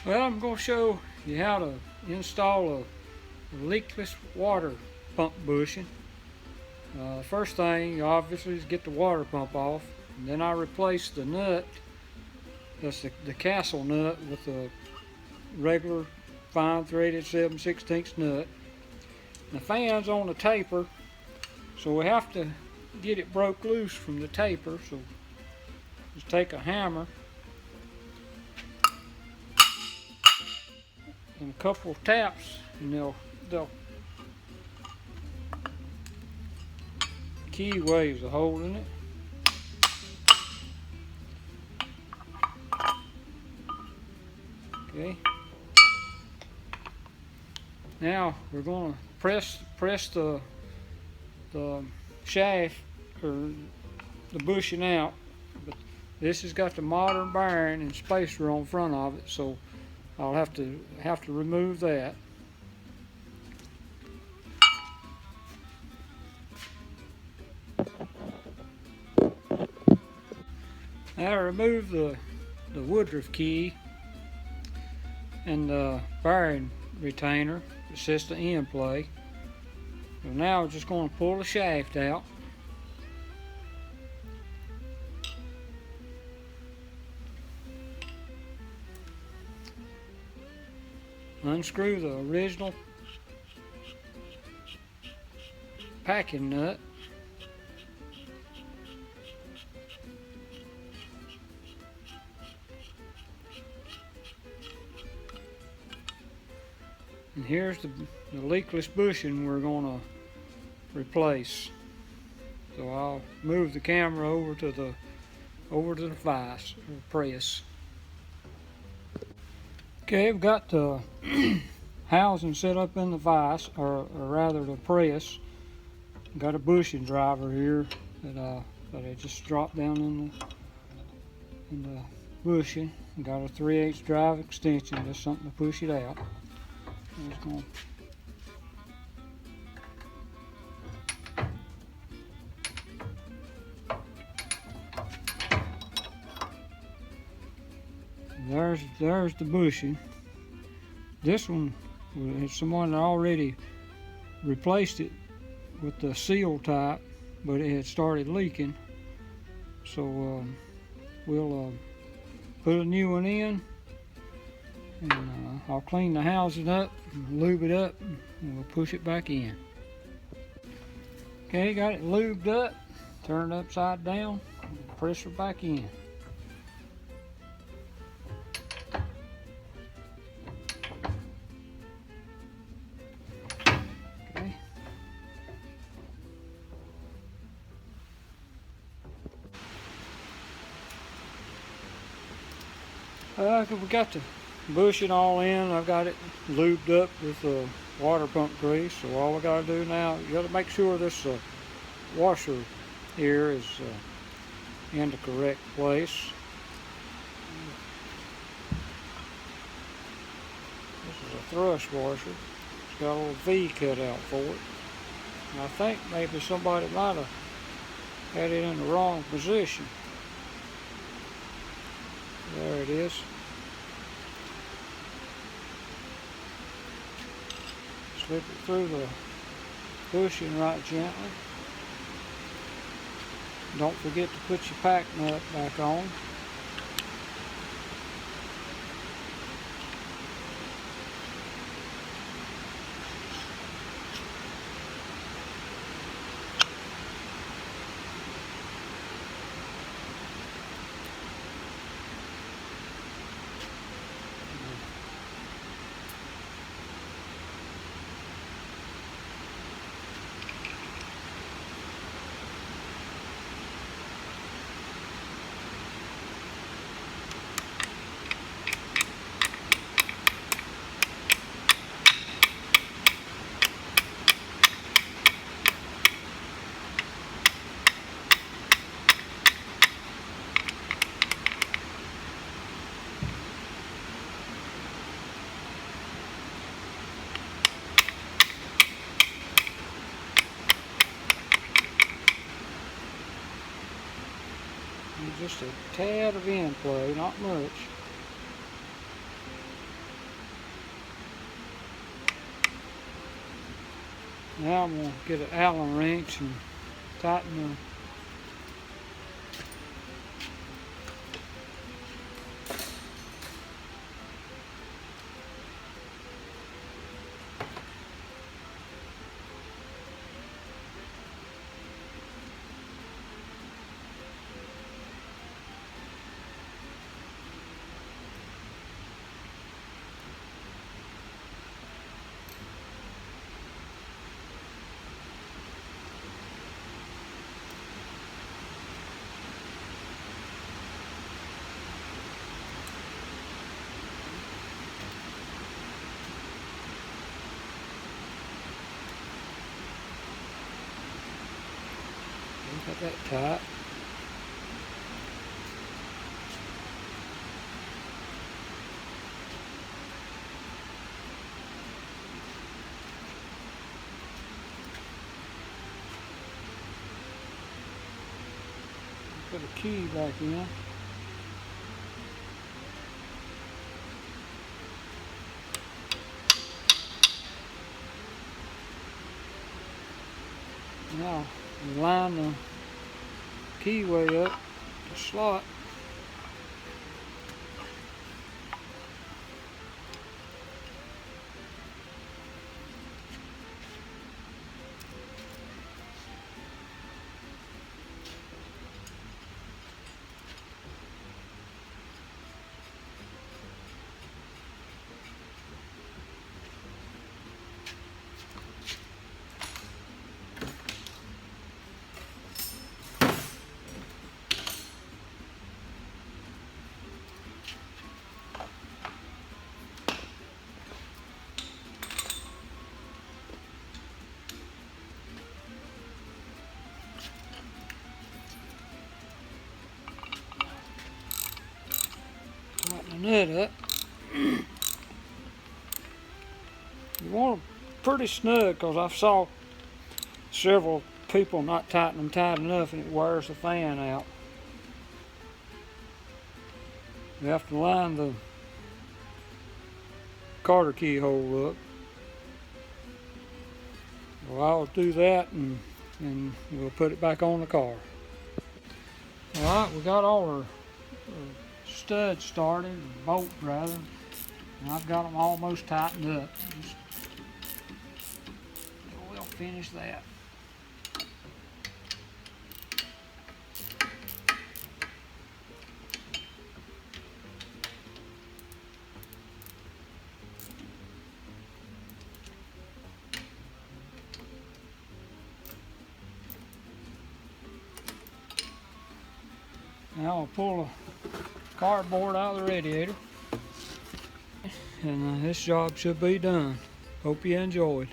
Well, I'm going to show you how to install a leakless water pump bushing. First thing, obviously, is get the water pump off. And then I replace the nut, that's the castle nut, with a regular fine threaded 7/16 nut. The fan's on the taper, so we have to get it broke loose from the taper. So just take a hammer and a couple of taps, and they'll key waves a hole in it. Okay. Now we're going to press the shaft or the bushing out. But this has got the modern bearing and spacer on front of it, so I'll have to remove that. Now I remove the Woodruff key and the bearing retainer that sets the end plate. So now I'm just going to pull the shaft out. Unscrew the original packing nut. And here's the leakless bushing we're going to replace. So I'll move the camera over to the vise or press. Okay, I've got the housing set up in the vise, or rather the press. Got a bushing driver here that I just dropped down in the bushing. Got a 3/8 drive extension, just something to push it out. There's the bushing. This one is someone that already replaced it with the seal type, but it had started leaking. So we'll put a new one in, and I'll clean the housing up, lube it up, and we'll push it back in. Okay, got it lubed up, turn it upside down, press her back in. We got the bushing all in. I've got it lubed up with water pump grease. So all we got to do now, you got to make sure this washer here is in the correct place. This is a thrust washer. It's got a little V cut out for it. And I think maybe somebody might have had it in the wrong position. There it is. Slip it through the bushing right gently. Don't forget to put your pack nut back on. Just a tad of end play, not much. Now I'm going to get an Allen wrench and tighten the got that tight. Put a key back in. Now line the keyway up the slot. Tighten the nut up. You want them pretty snug because I saw several people not tighten them tight enough and it wears the fan out. You have to line the Carter keyhole up. Well, I'll do that and we'll put it back on the car. Alright, we got all our studs started, bolt rather, and I've got them almost tightened up. We'll finish that. Now I'll pull the cardboard out of the radiator, and this job should be done. Hope you enjoyed.